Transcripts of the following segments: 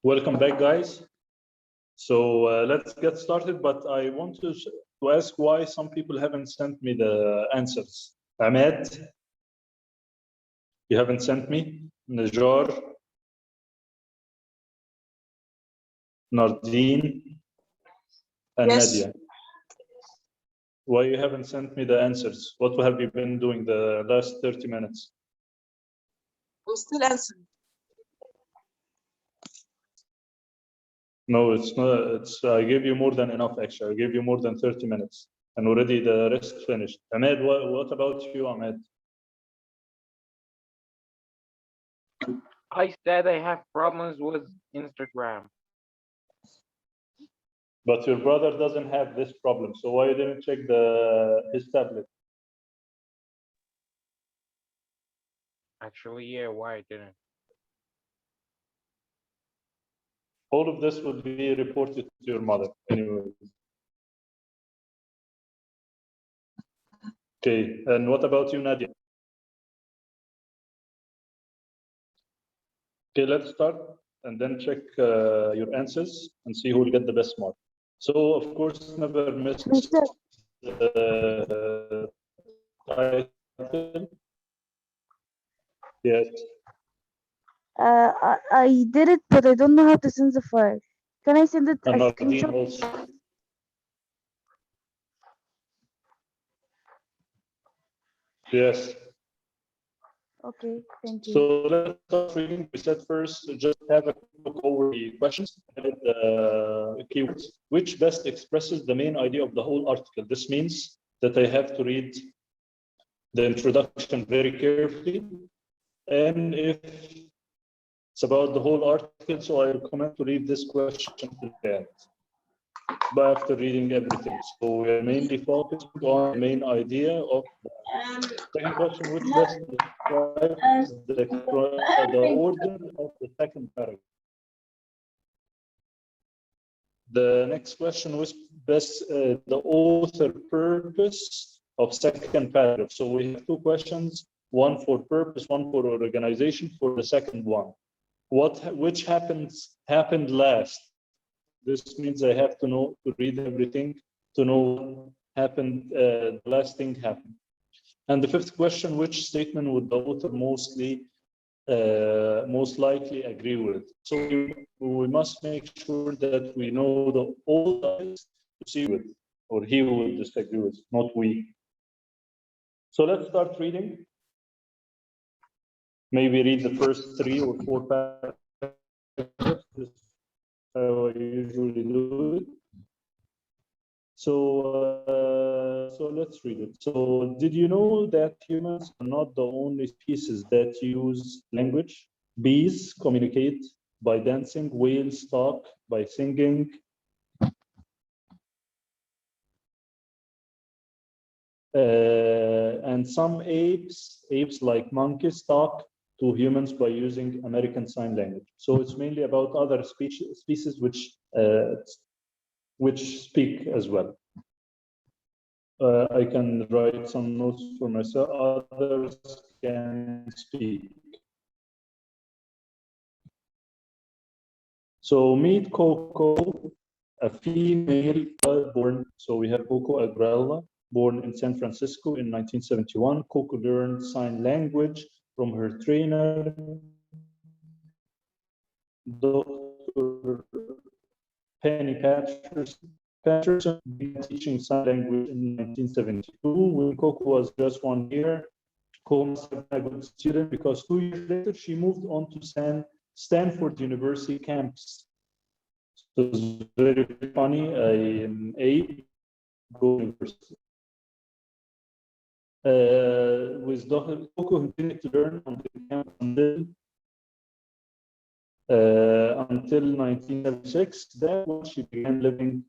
Welcome back, guys. So let's get started, but I want to ask why some people haven't sent me the answers. Ahmed, you haven't sent me? Najjar, Nardine, and Yes. Nadia. Why you haven't sent me the answers? What have you been doing the last 30 minutes? I'm still answering. No, it's not. I gave you more than enough, actually. I gave you more than 30 minutes. And already the rest finished. Ahmed, what about you, Ahmed? I said I have problems with Instagram. But your brother doesn't have this problem, so why you didn't check his tablet? Actually, yeah, why I didn't? All of this will be reported to your mother anyway. Okay, and what about you, Nadia? Okay, let's start and then check your answers and see who will get the best mark. So, of course, never miss the title. Yes. I did it, but I don't know how to send the file. Can I send it a And Nardine screenshot? also. Yes. Okay, thank you. So let's start reading. We said first, just have a look over the questions and the keywords. Which best expresses the main idea of the whole article? This means that I have to read the introduction very carefully. And if it's about the whole article, so I recommend to read this question to the end. But after reading everything, so we are mainly focused on the main idea of the second question, which best describes the order of the second paragraph. The next question was best the author purpose of second paragraph. So we have two questions, one for purpose, one for organization. For the second one, which happened last? This means I have to know, to read everything, to know what happened, the last thing happened. And the fifth question, which statement would the author most likely agree with? So we must make sure that we know the all sides to see with, or he will disagree with, not we. So let's start reading. Maybe read the first 3 or 4 paragraphs. How I usually do it. So let's read it. So did you know that humans are not the only species that use language? Bees communicate by dancing, whales talk by singing. And some apes like monkeys talk to humans by using American Sign Language. So it's mainly about other species which speak as well. I can write some notes for myself. Others can speak. So meet Coco, a female born. So we have Coco Agrella, born in San Francisco in 1971. Coco learned sign language from her trainer, Dr. Penny Patterson began teaching sign language in 1972. When Coco was just 1 year, Coco must have been a good student because 2 years later she moved on to Stanford University campus. So it's very funny. I am go university. With Dr. Coco continued to learn on the campus until 1976. That was she began living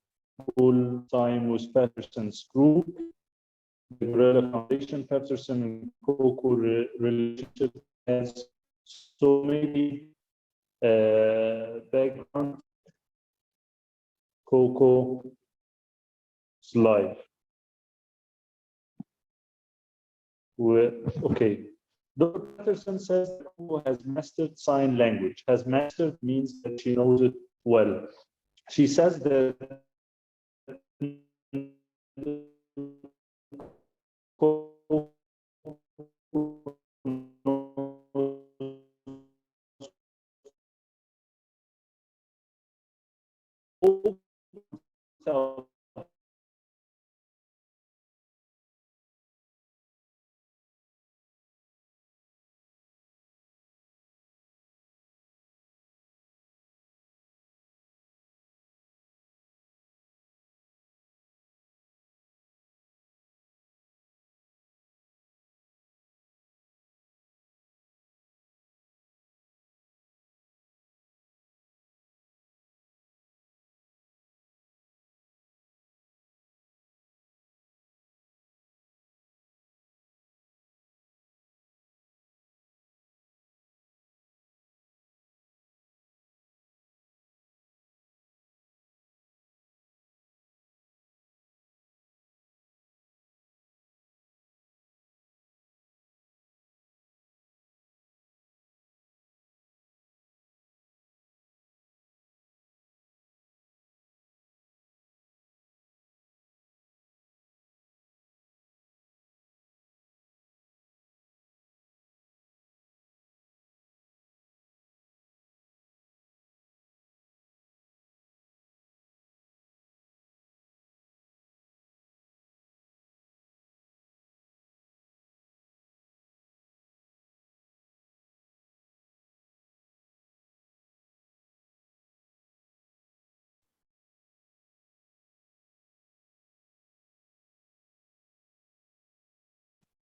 full time with Patterson's group. the Gorilla Foundation, Patterson and Coco relationship has so many background Coco's life. Okay. Dr. Patterson says that Coco has mastered sign language. Has mastered means that she knows it well. She says that Coco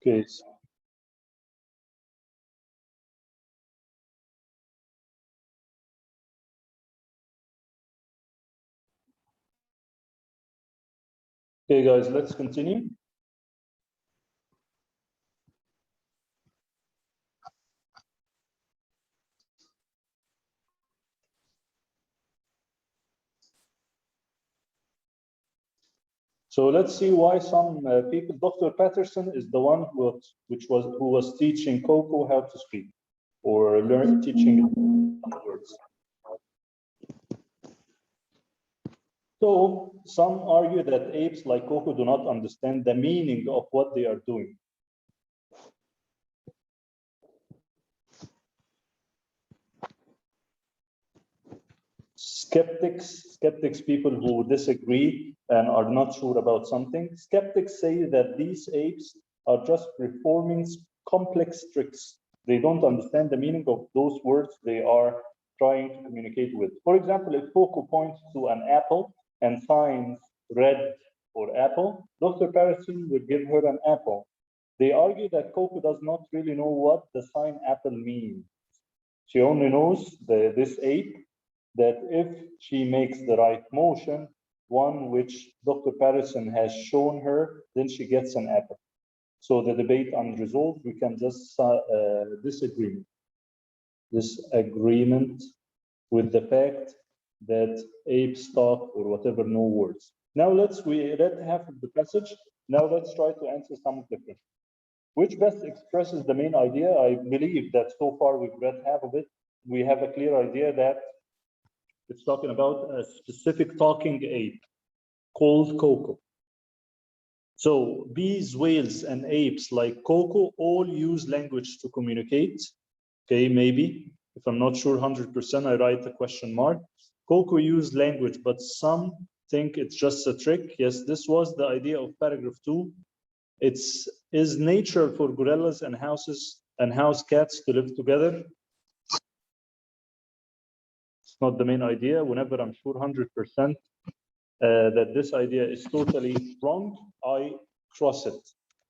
Okay. Okay, guys, let's continue. So let's see why some people. Dr. Patterson is the one who was teaching Coco how to speak, or teaching words. So some argue that apes like Coco do not understand the meaning of what they are doing. Skeptics, people who disagree and are not sure about something. Skeptics say that these apes are just performing complex tricks. They don't understand the meaning of those words they are trying to communicate with. For example, if Coco points to an apple and signs red for apple, Dr. Patterson would give her an apple. They argue that Coco does not really know what the sign apple means. She only knows this ape that if she makes the right motion, one which Dr. Patterson has shown her, then she gets an apple. So the debate unresolved, we can just disagreement with the fact that apes talk or whatever, no words. Now we read half of the passage. Now let's try to answer some of the questions. Which best expresses the main idea? I believe that so far we've read half of it. We have a clear idea that it's talking about a specific talking ape called Coco. So bees, whales, and apes like Coco all use language to communicate. Okay, maybe. If I'm not sure 100%, I write a question mark. Coco used language, but some think it's just a trick. Yes, this was the idea of paragraph 2. Is nature for gorillas and house cats to live together? It's not the main idea. Whenever I'm sure 100% that this idea is totally wrong, I cross it.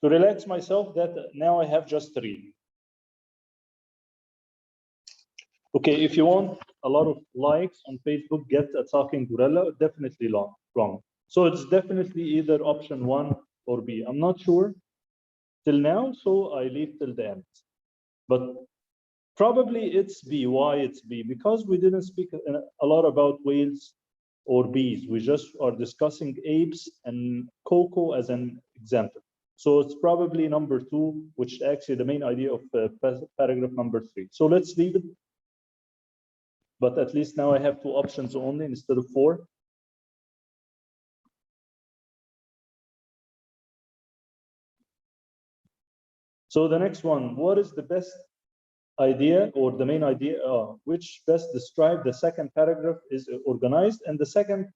To relax myself, that now I have just 3. Okay, if you want a lot of likes on Facebook, get a talking gorilla, definitely wrong. So it's definitely either option 1 or B? I'm not sure till now, so I leave till the end. But probably it's B. Why it's B? Because we didn't speak a lot about whales or bees. We just are discussing apes and cocoa as an example. So it's probably number 2, which actually the main idea of paragraph number 3. So let's leave it. But at least now I have 2 options only instead of 4. So the next one, what is the best idea or the main idea which best describe the second paragraph is organized, and the second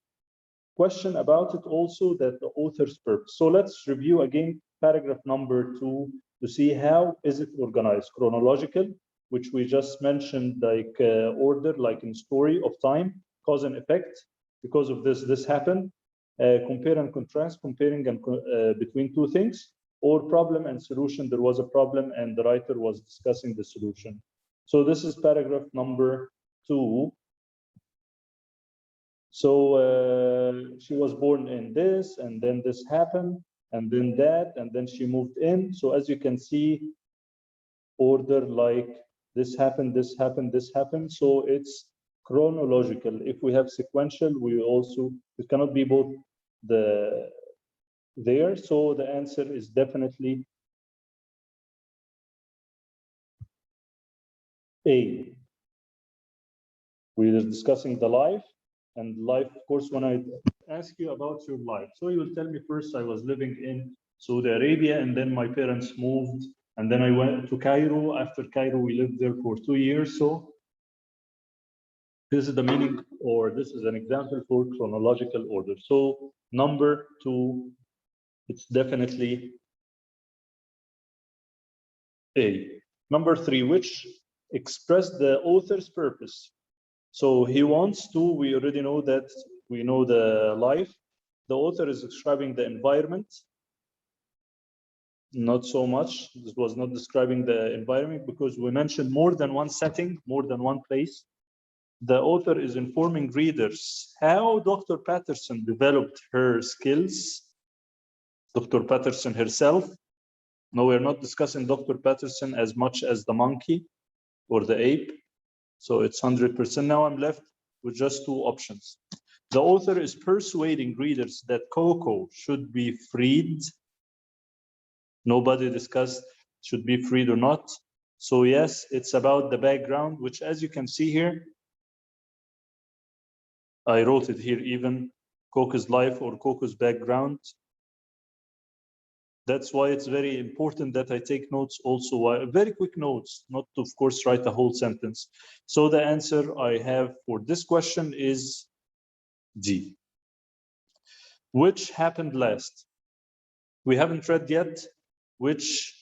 question about it also that the author's purpose. So let's review again paragraph number 2 to see how is it organized. Chronological, which we just mentioned, like order, like in story of time, cause and effect. Because of this happened. Compare and contrast, comparing and between 2 things. Or problem and solution, there was a problem and the writer was discussing the solution. So this is paragraph number 2. So she was born in this, and then this happened, and then that, and then she moved in. So as you can see, order like this happened, this happened, this happened. So it's chronological. If we have sequential, we also, it cannot be both there. So the answer is definitely A. We are discussing the life, and life, of course, when I ask you about your life, so you will tell me first I was living in Saudi Arabia, and then my parents moved, and then I went to Cairo. After Cairo, we lived there for 2 years. So this is the meaning, or this is an example for chronological order. So number 2, it's definitely A. Number 3, which express the author's purpose. So he wants to, we already know that, we know the life. The author is describing the environment. Not so much. This was not describing the environment because we mentioned more than one setting, more than one place. The author is informing readers how Dr. Patterson developed her skills. Dr. Patterson herself. No, we're not discussing Dr. Patterson as much as the monkey or the ape. So it's 100%. Now I'm left with just 2 options. The author is persuading readers that Coco should be freed. Nobody discussed should be freed or not. So yes, it's about the background, which as you can see here, I wrote it here even, Coco's life or Coco's background. That's why it's very important that I take notes also, very quick notes, not to, of course, write a whole sentence. So the answer I have for this question is D. Which happened last? We haven't read yet. Which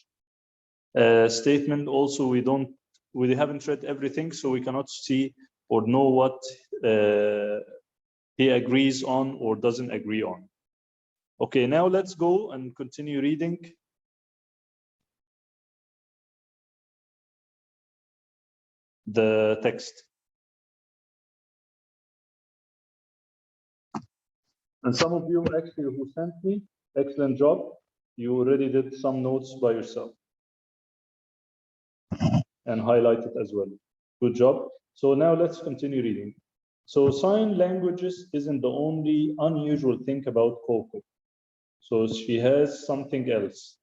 statement also we haven't read everything, so we cannot see or know what he agrees on or doesn't agree on. Okay, now let's go and continue reading. The text. And some of you actually who sent me, excellent job. You already did some notes by yourself and highlighted as well. Good job. So now let's continue reading. So sign languages isn't the only unusual thing about Coco. So she has something else.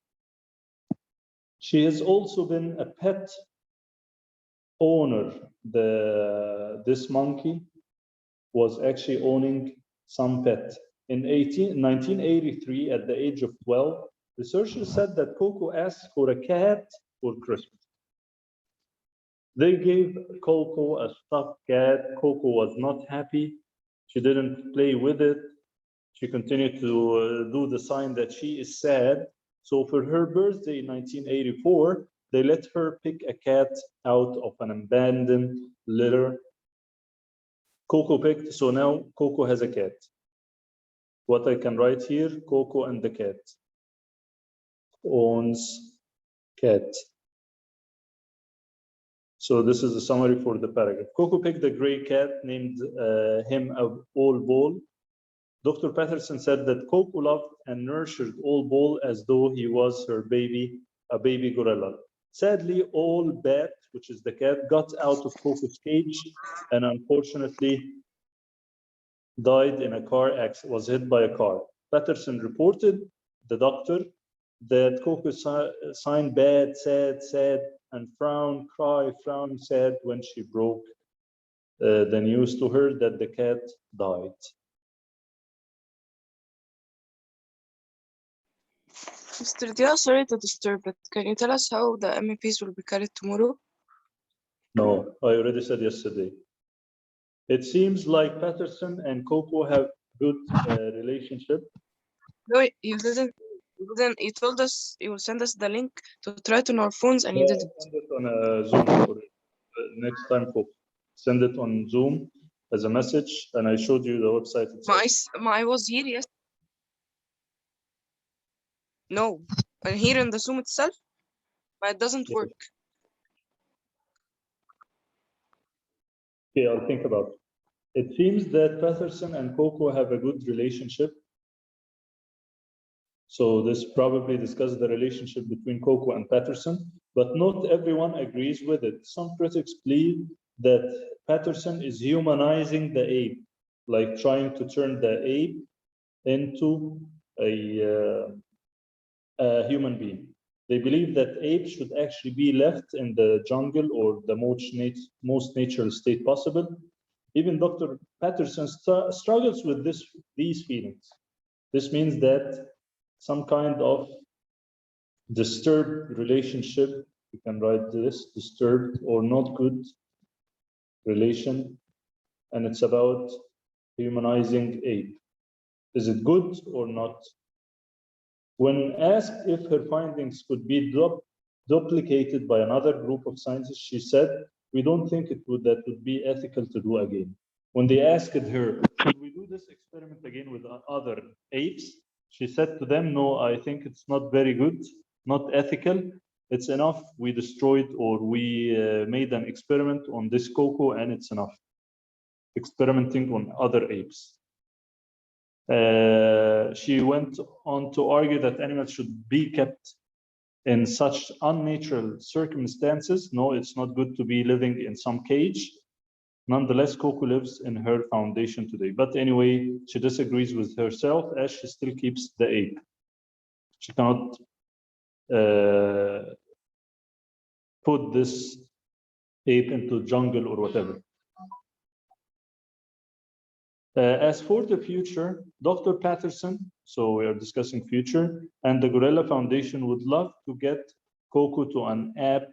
She has also been a pet owner. This monkey was actually owning some pet. In 1983, at the age of 12, researchers said that Coco asked for a cat for Christmas. They gave Coco a stuffed cat. Coco was not happy. She didn't play with it. She continued to do the sign that she is sad. So for her birthday in 1984, they let her pick a cat out of an abandoned litter. Coco picked, so now Coco has a cat. What I can write here, Coco and the cat. Owns cat. So this is a summary for the paragraph. Coco picked a gray cat, named him a Bol Bol. Dr. Patterson said that Coco loved and nurtured Old Bull as though he was her baby, a baby gorilla. Sadly, Old Bat, which is the cat, got out of Coco's cage and unfortunately died in a car accident, was hit by a car. Patterson reported the doctor that Coco signed bad, sad, sad, and frown, cry, frown, sad when she broke the news to her that the cat died. Mr. Dia, sorry to disturb, but can you tell us how the MEPs will be carried tomorrow? No, I already said yesterday. It seems like Patterson and Coco have good relationship. No, you didn't. You told us you will send us the link to try it on our phones, and you Yeah, didn't. send it on Zoom for next time, Coco. Send it on Zoom as a message, and I showed you the website itself. I was here, yes. No, I'm here in the Zoom itself, but it doesn't work. Okay, I'll think about it. It seems that Patterson and Coco have a good relationship. So this probably discusses the relationship between Coco and Patterson, but not everyone agrees with it. Some critics believe that Patterson is humanizing the ape, like trying to turn the ape into a human being. They believe that apes should actually be left in the jungle or the most natural state possible. Even Dr. Patterson struggles with these feelings. This means that some kind of disturbed relationship, you can write this, disturbed or not good relation, and it's about humanizing ape. Is it good or not? When asked if her findings could be duplicated by another group of scientists, she said, "We don't think that would be ethical to do again." When they asked her, "Should we do this experiment again with other apes?" she said to them, "No, I think it's not very good, not ethical. It's enough we destroyed or we made an experiment on this Coco, and it's enough. Experimenting on other apes." She went on to argue that animals should be kept in such unnatural circumstances. No, it's not good to be living in some cage. Nonetheless, Coco lives in her foundation today. But anyway, she disagrees with herself as she still keeps the ape. She cannot put this ape into jungle or whatever. As for the future, Dr. Patterson, so we are discussing future, and the Gorilla Foundation would love to get Coco to an ape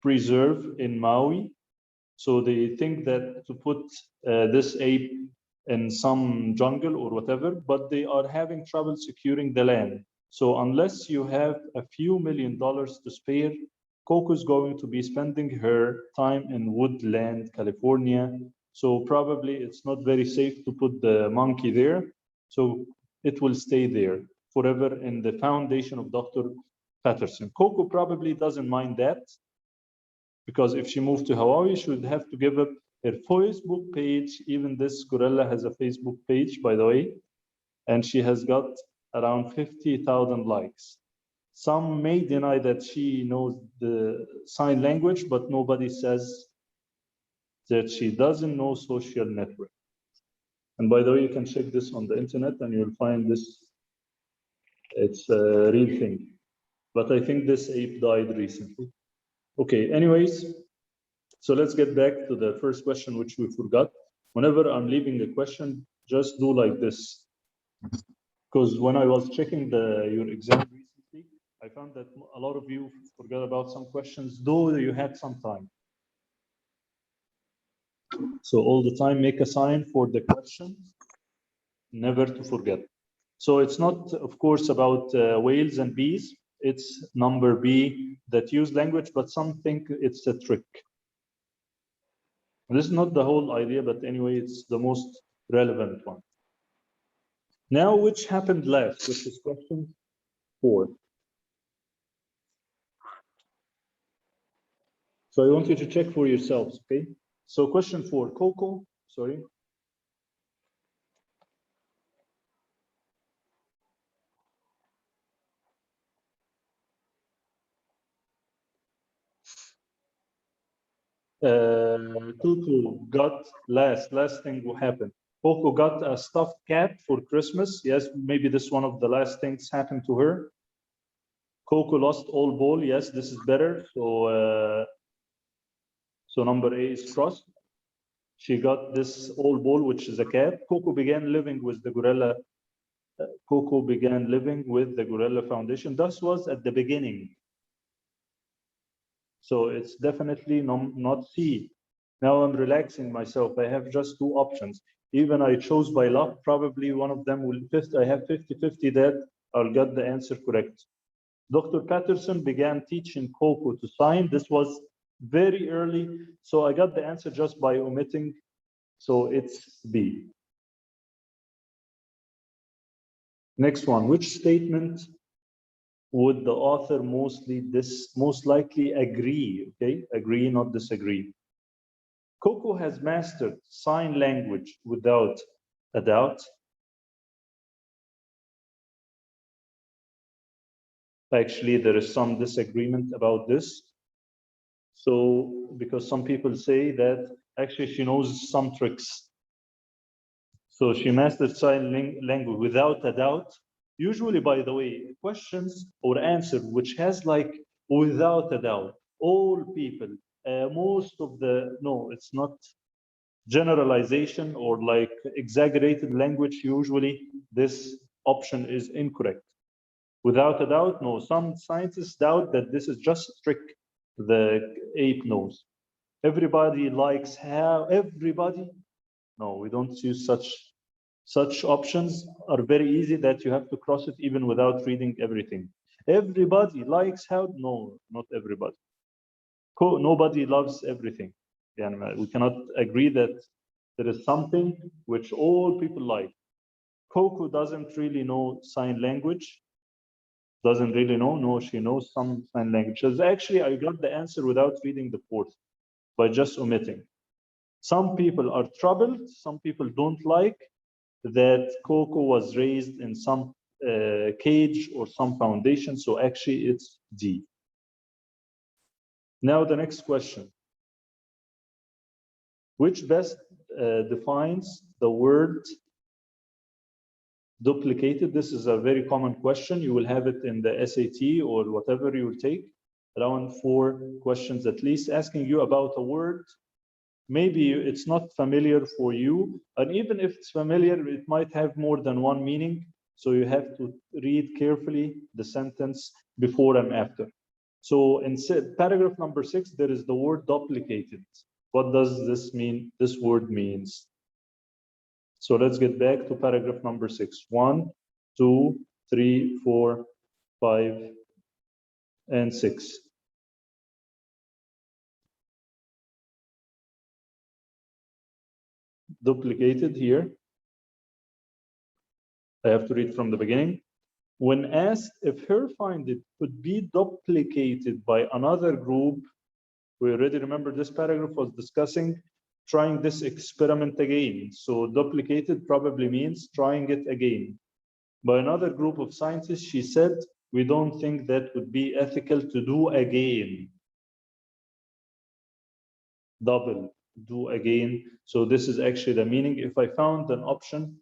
preserve in Maui. So they think that to put this ape in some jungle or whatever, but they are having trouble securing the land. So unless you have a few $1,000,000 to spare, Coco is going to be spending her time in Woodland, California. So probably it's not very safe to put the monkey there. So it will stay there forever in the foundation of Dr. Patterson. Coco probably doesn't mind that, because if she moved to Hawaii, she would have to give up her Facebook page. Even this gorilla has a Facebook page, by the way, and she has got around 50,000 likes. Some may deny that she knows the sign language, but nobody says that she doesn't know social network. And by the way, you can check this on the internet and you'll find this. It's a real thing. But I think this ape died recently. Okay, anyways, so let's get back to the first question, which we forgot. Whenever I'm leaving a question, just do like this. Because when I was checking your exam recently, I found that a lot of you forgot about some questions, though you had some time. So all the time, make a sign for the question, never to forget. So it's not, of course, about whales and bees. It's number B that use language, but some think it's a trick. This is not the whole idea, but anyway, it's the most relevant one. Now, which happened last, which is question 4. So I want you to check for yourselves, okay? So question 4, Coco, sorry. Tutu got last thing will happen. Coco got a stuffed cat for Christmas. Yes, maybe this one of the last things happened to her. Coco lost all ball. Yes, this is better. So number A is crossed. She got this old ball, which is a cat. Coco began living with the gorilla. Coco began living with the Gorilla Foundation. This was at the beginning. So it's definitely not C. Now I'm relaxing myself. I have just two options. Even I chose by luck, probably one of them will fit. I have 50-50 that I'll get the answer correct. Dr. Patterson began teaching Coco to sign. This was very early. So I got the answer just by omitting. So it's B. Next one, which statement would the author most likely agree? Okay, agree, not disagree. Coco has mastered sign language without a doubt. Actually, there is some disagreement about this. So, because some people say that actually she knows some tricks. So she mastered sign language without a doubt. Usually, by the way, questions or answer which has like without a doubt, all people, most of the, no, it's not generalization or like exaggerated language. Usually this option is incorrect. Without a doubt, no. Some scientists doubt that this is just a trick the ape knows. Everybody likes how, everybody, no, we don't use such options are very easy that you have to cross it even without reading everything. Everybody likes how, no, not everybody. Nobody loves everything. Yeah, we cannot agree that there is something which all people like. Coco doesn't really know sign language. Doesn't really know. No, she knows some sign languages. Actually, I got the answer without reading the fourth by just omitting. Some people are troubled. Some people don't like that Coco was raised in some cage or some foundation. So actually, it's D. Now the next question. Which best defines the word duplicated? This is a very common question. You will have it in the SAT or whatever you will take, around 4 questions at least, asking you about a word. Maybe it's not familiar for you, and even if it's familiar, it might have more than one meaning. So you have to read carefully the sentence before and after. So in paragraph number 6, there is the word duplicated. What does this mean? This word means. So let's get back to paragraph number 6. 1, 2, 3, 4, 5, and 6. Duplicated here. I have to read from the beginning. When asked if her finding could be duplicated by another group, we already remember this paragraph was discussing trying this experiment again. So duplicated probably means trying it again. By another group of scientists, she said, we don't think that would be ethical to do again. Double, do again. So this is actually the meaning. If I found an option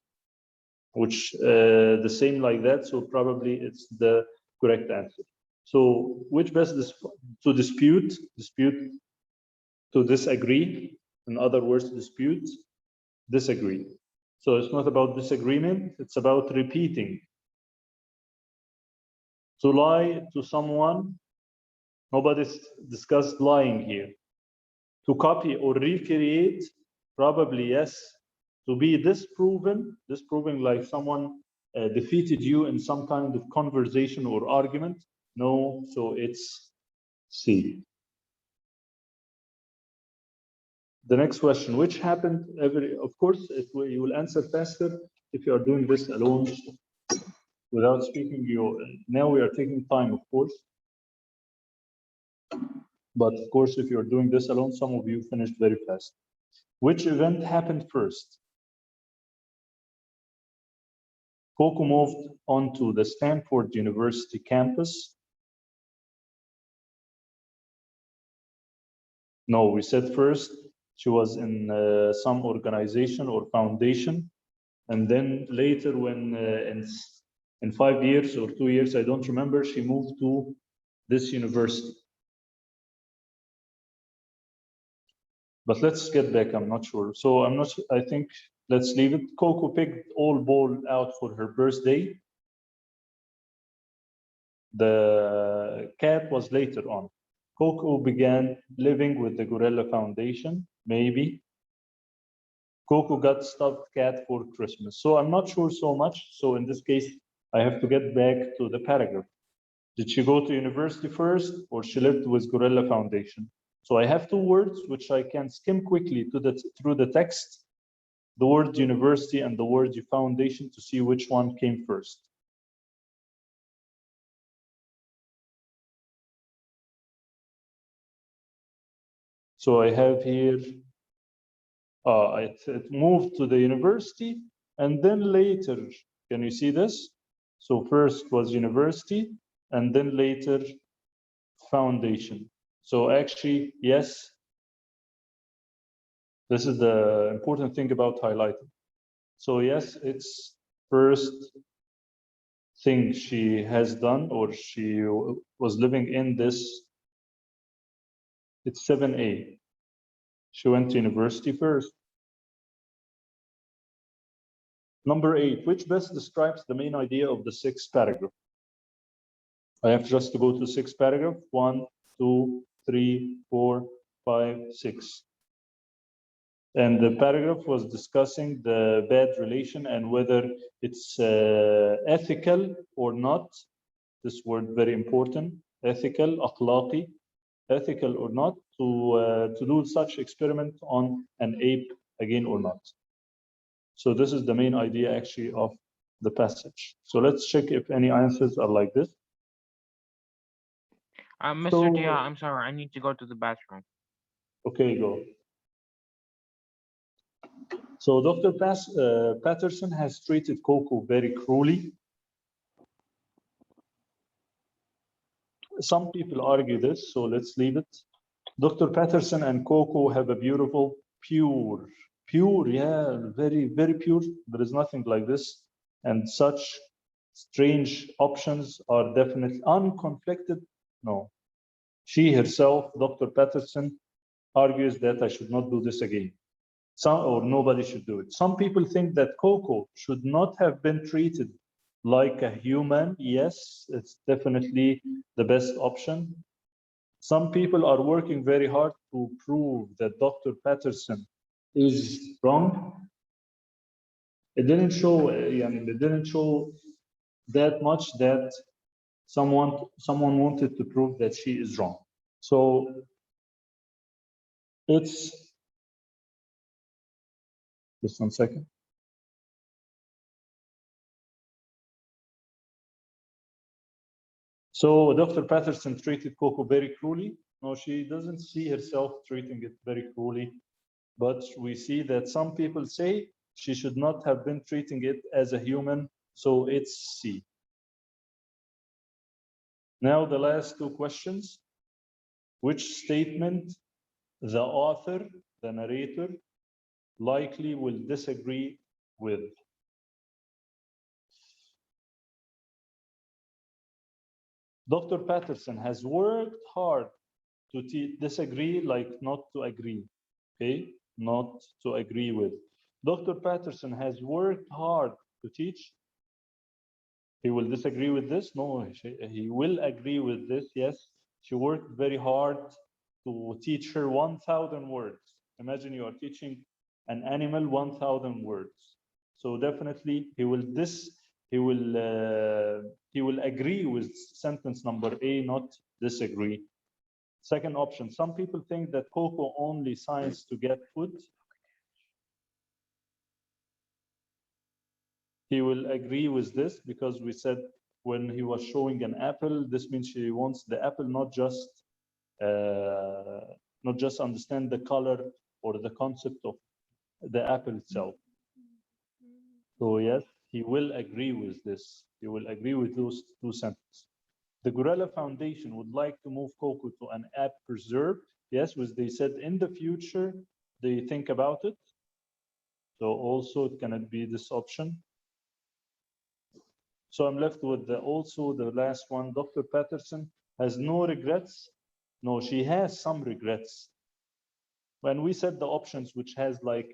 which the same like that, so probably it's the correct answer. So which best to dispute, to disagree, in other words, dispute, disagree. So it's not about disagreement, it's about repeating. To lie to someone, nobody's discussed lying here. To copy or recreate, probably yes. To be disproving like someone defeated you in some kind of conversation or argument, no, so it's C. The next question, which happened of course, you will answer faster if you are doing this alone without speaking. Now we are taking time, of course. But of course, if you're doing this alone, some of you finished very fast. Which event happened first? Coco moved onto the Stanford University campus. No, we said first she was in some organization or foundation, and then later when in 5 years or 2 years, I don't remember, she moved to this university. But let's get back, I'm not sure. So I think let's leave it. Coco picked all ball out for her birthday. The cat was later on. Coco began living with the Gorilla Foundation, maybe. Coco got stuffed cat for Christmas. So I'm not sure so much. So in this case, I have to get back to the paragraph. Did she go to university first or she lived with Gorilla Foundation? So I have two words which I can skim quickly through the text, the word university and the word foundation, to see which one came first. So I have here, it moved to the university and then later, can you see this? So first was university and then later foundation. So actually, yes, this is the important thing about highlighting. So yes, it's first thing she has done, or she was living in this. It's 7A. She went to university first. Number 8, which best describes the main idea of the 6th paragraph? I have just to go to 6th paragraph. 1, 2, 3, 4, 5, 6. And the paragraph was discussing the bad relation and whether it's ethical or not. This word very important, ethical, akhlaqi, ethical or not, to do such experiment on an ape again or not. So this is the main idea actually of the passage. So let's check if any answers are like this. Mr. Dia, I'm sorry, I need to go to the bathroom. Okay, go. So Dr. Patterson has treated Coco very cruelly. Some people argue this, so let's leave it. Dr. Patterson and Coco have a beautiful, pure, yeah, very, very pure. There is nothing like this. And such strange options are definitely unconflicted. No. She herself, Dr. Patterson, argues that I should not do this again. Or nobody should do it. Some people think that Coco should not have been treated like a human. Yes, it's definitely the best option. Some people are working very hard to prove that Dr. Patterson is wrong. It didn't show, it didn't show that much that someone wanted to prove that she is wrong. So it's just 1 second. So Dr. Patterson treated Coco very cruelly. No, she doesn't see herself treating it very cruelly, but we see that some people say she should not have been treating it as a human, so it's C. Now the last two questions. Which statement the author, the narrator, likely will disagree with? Dr. Patterson has worked hard to disagree, like not to agree, okay? Not to agree with. Dr. Patterson has worked hard to teach. He will disagree with this? No, he will agree with this, yes. She worked very hard to teach her 1,000 words. Imagine you are teaching an animal 1,000 words. So definitely he will agree with sentence number A, not disagree. Second option, some people think that Coco only signs to get food. He will agree with this because we said when he was showing an apple, this means she wants the apple, not just understand the color or the concept of the apple itself. So yes, he will agree with this. He will agree with those two sentences. The Gorilla Foundation would like to move Coco to an ape preserve. Yes, which they said in the future they think about it. So also it cannot be this option. So I'm left with also the last one. Dr. Patterson has no regrets. No, she has some regrets. When we said the options which has like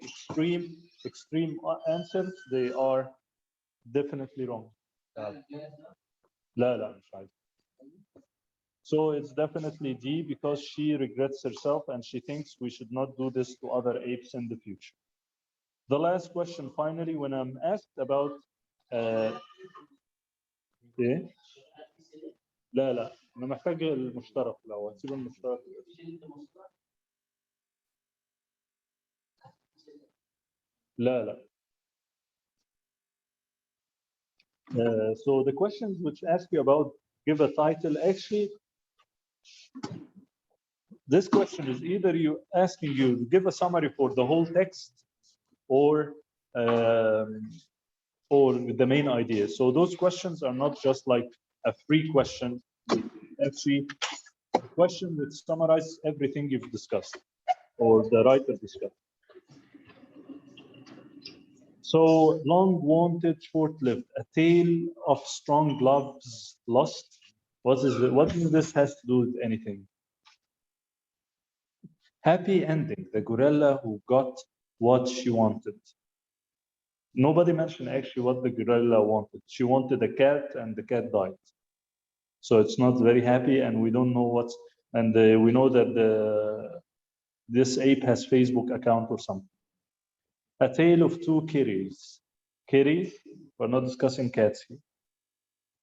extreme answers, they are definitely wrong. لا لا مش عايز. So it's definitely D because she regrets herself and she thinks we should not do this to other apes in the future. The last question finally, when I'm asked about ايه؟ لا لا انا محتاج المشترك لو هتسيب المشترك. لا لا. So the questions which ask you about give a title, actually this question is either you asking you to give a summary for the whole text or the main idea. So those questions are not just like a free question. Actually, a question that summarizes everything you've discussed or the writer discussed. So long wanted, short lived, a tale of strong loves lost. What does this has to do with anything? Happy ending, the gorilla who got what she wanted. Nobody mentioned actually what the gorilla wanted. She wanted a cat and the cat died. So it's not very happy and we don't know what's, and we know that this ape has Facebook account or something. A tale of two kitties. Kitties, we're not discussing cats here.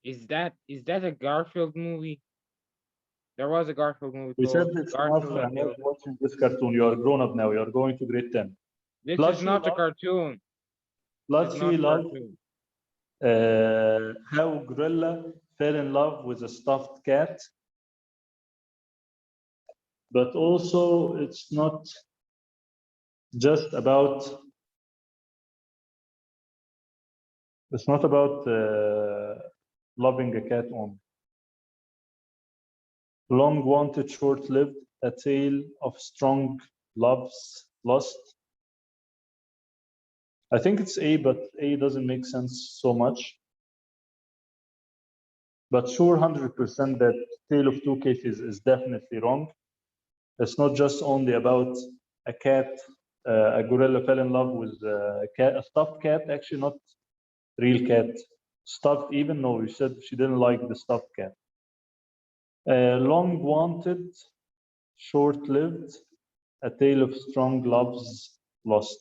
Is that a Garfield movie? There was a Garfield movie We said called it's enough. I'm not watching this cartoon. You are grown up now. You are going to grade 10. This is not a cartoon. Plushie love. How gorilla fell in love with a stuffed cat. But also, it's not just about. It's not about loving a cat only. Long wanted, short lived, a tale of strong loves lost. I think it's A, but A doesn't make sense so much. But sure, 100% that tale of two cases is definitely wrong. It's not just only about a cat, a gorilla fell in love with a stuffed cat, actually not real cat. Stuffed even, no, you said she didn't like the stuffed cat. Long wanted, short lived, a tale of strong loves lost.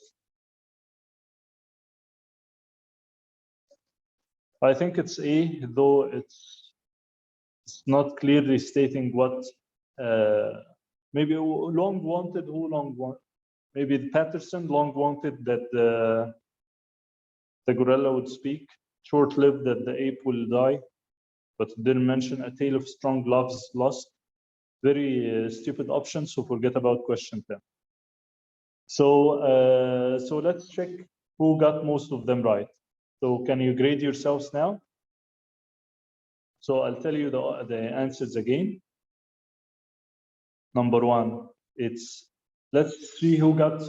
I think it's A, though it's not clearly stating what. Maybe long wanted, who long wanted? Maybe Patterson long wanted that the gorilla would speak. Short lived that the ape will die, but didn't mention a tale of strong loves lost. Very stupid option, so forget about question 10. So let's check who got most of them right. So can you grade yourselves now? So I'll tell you the answers again. Number one, it's, let's see who got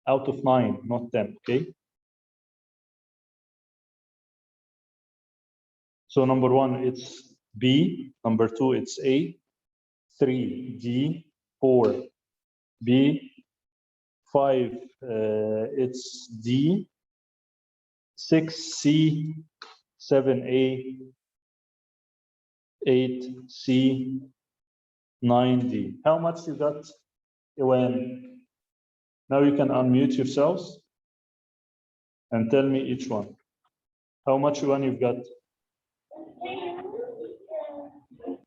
out of 9, not 10, okay? So number 1, it's B. Number 2, it's A. 3, D. 4, B. 5, it's D. 6, C. 7, A. 8, C. 9, D. How much you got, Iwan? Now you can unmute yourselves and tell me each one. How much one you've got?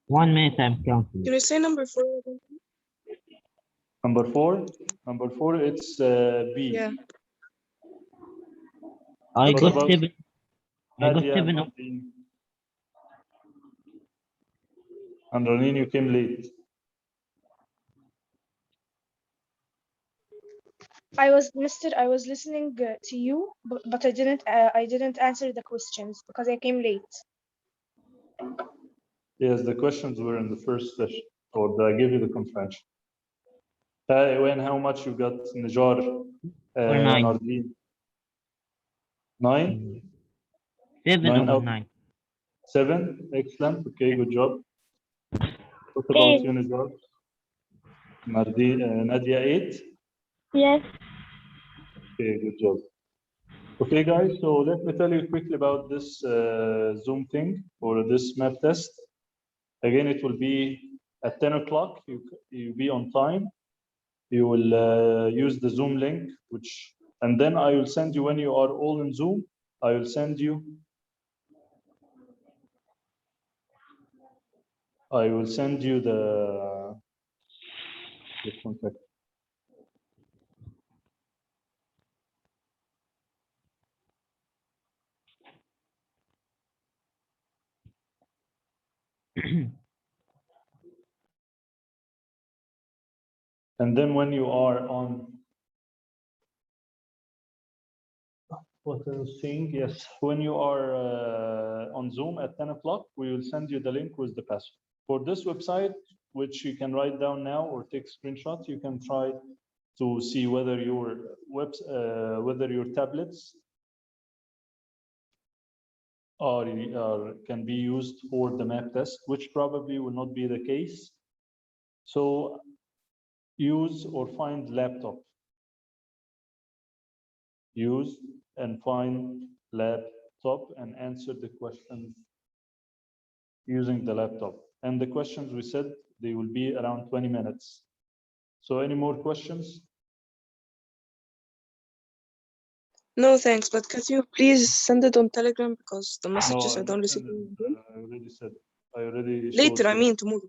1 minute, I'm counting. Can you say number 4? Number 4? Number 4, it's B. Yeah. I What got about 7. I got Nadia, 7. Nadine? And Ranin, you came late. I was listening to you, but I didn't answer the questions because I came late. Yes, the questions were in the first session. or do I give you the comprehension? When how much you got, Najar? Or 9. Nardin? 9? 7 9 over out- 9. 7? Excellent. Okay, good job. What about you, Najar? Nadia, 8? Yes. Okay, good job. Okay, guys, so let me tell you quickly about this Zoom thing or this map test. Again, it will be at 10 o'clock. You'll be on time. You will use the Zoom link, and then I will send you when you are all in Zoom. I will send you. The. Just one second. And then when you are on. What I was saying, yes, when you are on Zoom at 10 o'clock, we will send you the link with the password. For this website, which you can write down now or take screenshots, you can try to see whether your tablets can be used for the map test, which probably will not be the case. So use or find laptop. Use and find laptop and answer the questions using the laptop. And the questions we said, they will be around 20 minutes. So any more questions? No, thanks. But could you please send it on Telegram because the messages I don't receive. I already said. I already showed Later, I you. mean tomorrow.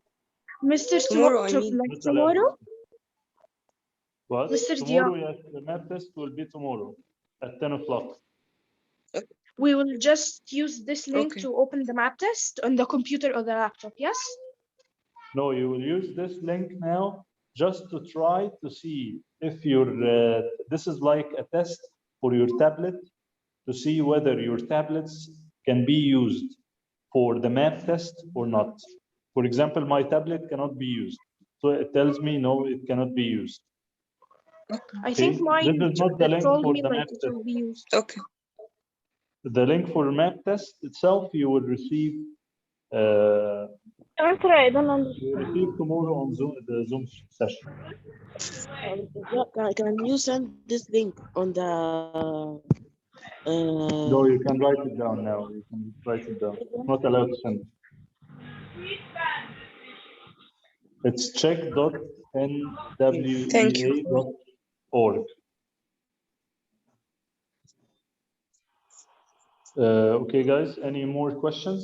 Mr. Tomorrow, I mean. like tomorrow? What? Mr. Tomorrow, yes, the map test will be tomorrow at 10 o'clock. We will just use this link Okay. to open the map test on the computer or the laptop, yes? No, you will use this link now just to try to see if your, this is like a test for your tablet to see whether your tablets can be used for the map test or not. For example, my tablet cannot be used. So it tells me, no, it cannot be used. I think mine This is not the link told for me the like map it test. will be used. Okay. The link for map test itself, you will receive I'm sorry, I don't you will understand. receive tomorrow on Zoom, the Zoom session. Can you send this link on the No, you can write it down now. You can write it down. Not allowed to send. It's check.nwea.org. Okay, guys, any more questions?